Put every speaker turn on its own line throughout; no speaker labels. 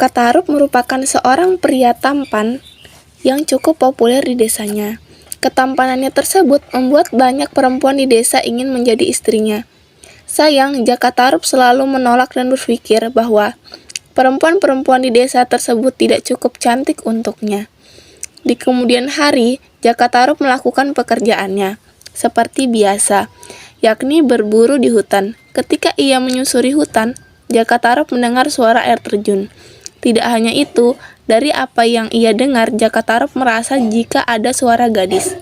Jakatarup merupakan seorang pria tampan yang cukup populer di desanya. Ketampanannya tersebut membuat banyak perempuan di desa ingin menjadi istrinya. Sayang, Jakatarup selalu menolak dan berpikir bahwa perempuan-perempuan di desa tersebut tidak cukup cantik untuknya. Di kemudian hari, Jakatarup melakukan pekerjaannya seperti biasa, yakni berburu di hutan. Ketika ia menyusuri hutan, Jakatarup mendengar suara air terjun. Tidak hanya itu, dari apa yang ia dengar, Jakatarup merasa jika ada suara gadis.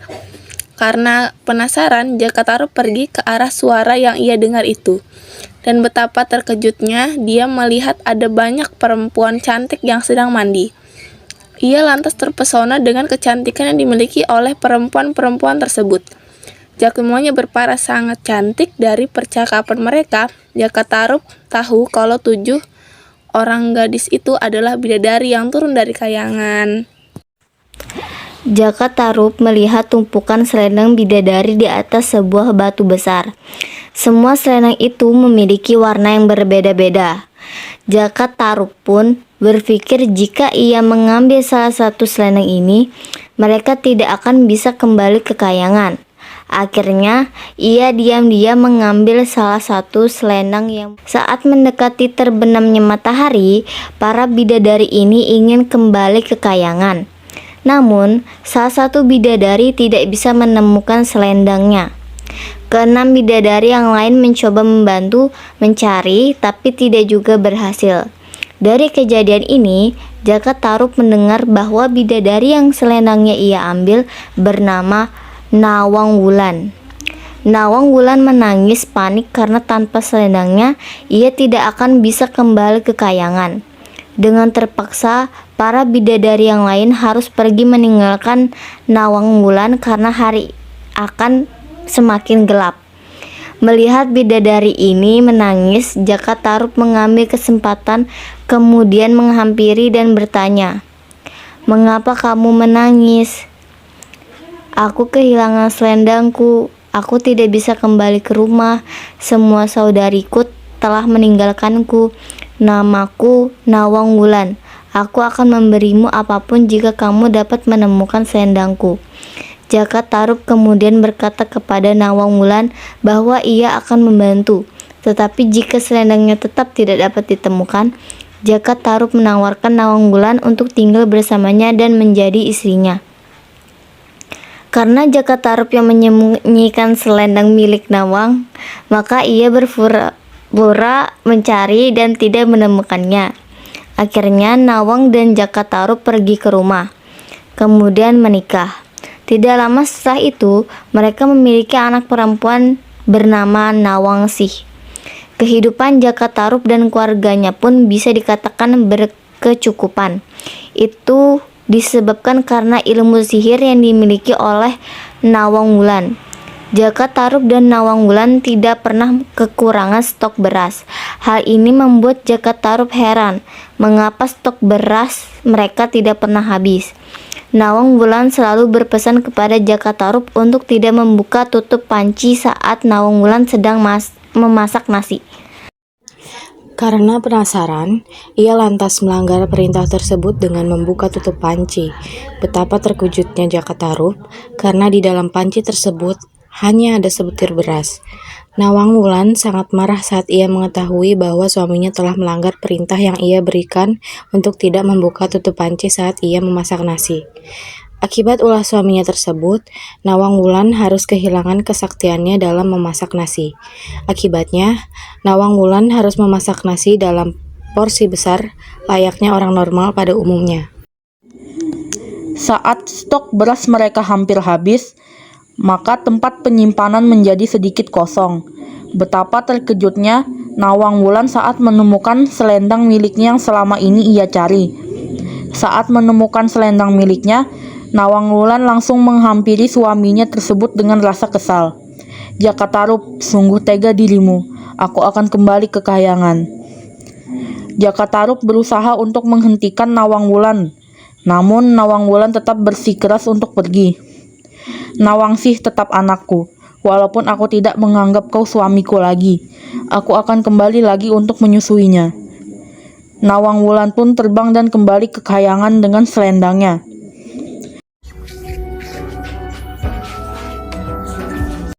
Karena penasaran, Jakatarup pergi ke arah suara yang ia dengar itu. Dan betapa terkejutnya dia melihat ada banyak perempuan cantik yang sedang mandi. Ia lantas terpesona dengan kecantikan yang dimiliki oleh perempuan-perempuan tersebut. Semuanya berparas sangat cantik. Dari percakapan mereka, Jakatarup tahu kalau 7 orang gadis itu adalah bidadari yang turun dari kayangan.
Jakatarup melihat tumpukan selendang bidadari di atas sebuah batu besar. Semua selendang itu memiliki warna yang berbeda-beda. Jakatarup pun berpikir jika ia mengambil salah satu selendang ini, mereka tidak akan bisa kembali ke kayangan. Akhirnya, ia diam-diam mengambil salah satu selendang yang saat mendekati terbenamnya matahari, para bidadari ini ingin kembali ke kayangan. Namun, salah satu bidadari tidak bisa menemukan selendangnya. Keenam bidadari yang lain mencoba membantu mencari, tapi tidak juga berhasil. Dari kejadian ini, Jakatarup mendengar bahwa bidadari yang selendangnya ia ambil bernama Nawang Wulan. Nawang Wulan menangis panik karena tanpa selendangnya ia tidak akan bisa kembali ke kayangan. Dengan terpaksa, para bidadari yang lain harus pergi meninggalkan Nawang Wulan karena hari akan semakin gelap. Melihat bidadari ini menangis, Jakatarup mengambil kesempatan kemudian menghampiri dan bertanya, "Mengapa kamu menangis?" "Aku kehilangan selendangku. Aku tidak bisa kembali ke rumah. Semua saudariku telah meninggalkanku. Namaku Nawang Wulan. Aku akan memberimu apapun jika kamu dapat menemukan selendangku." Jakatarup kemudian berkata kepada Nawang Wulan bahwa ia akan membantu. Tetapi jika selendangnya tetap tidak dapat ditemukan, Jakatarup menawarkan Nawang Wulan untuk tinggal bersamanya dan menjadi istrinya. Karena Jakatarup yang menyembunyikan selendang milik Nawang, maka ia berpura-pura mencari dan tidak menemukannya. Akhirnya Nawang dan Jakatarup pergi ke rumah, kemudian menikah. Tidak lama setelah itu, mereka memiliki anak perempuan bernama Nawangsih. Kehidupan Jakatarup dan keluarganya pun bisa dikatakan berkecukupan. Itu disebabkan karena ilmu sihir yang dimiliki oleh Nawang Wulan. Jakatarup dan Nawang Wulan tidak pernah kekurangan stok beras. Hal ini membuat Jakatarup heran mengapa stok beras mereka tidak pernah habis. Nawang Wulan selalu berpesan kepada Jakatarup untuk tidak membuka tutup panci saat Nawang Wulan sedang memasak nasi.
Karena penasaran, ia lantas melanggar perintah tersebut dengan membuka tutup panci. Betapa terkejutnya Jakatarup karena di dalam panci tersebut hanya ada sebutir beras. Nawang Wulan sangat marah saat ia mengetahui bahwa suaminya telah melanggar perintah yang ia berikan untuk tidak membuka tutup panci saat ia memasak nasi. Akibat ulah suaminya tersebut, Nawang Wulan harus kehilangan kesaktiannya dalam memasak nasi. Akibatnya, Nawang Wulan harus memasak nasi dalam porsi besar layaknya orang normal pada umumnya.
Saat stok beras mereka hampir habis, maka tempat penyimpanan menjadi sedikit kosong. Betapa terkejutnya Nawang Wulan saat menemukan selendang miliknya yang selama ini ia cari. Saat menemukan selendang miliknya, Nawang Wulan langsung menghampiri suaminya tersebut dengan rasa kesal. "Jakatarup, sungguh tega dirimu. Aku akan kembali ke kayangan." Jakatarup berusaha untuk menghentikan Nawang Wulan, namun Nawang Wulan tetap bersikeras untuk pergi. "Nawangsih tetap anakku. Walaupun aku tidak menganggap kau suamiku lagi, aku akan kembali lagi untuk menyusuinya." Nawang Wulan pun terbang dan kembali ke kayangan dengan selendangnya.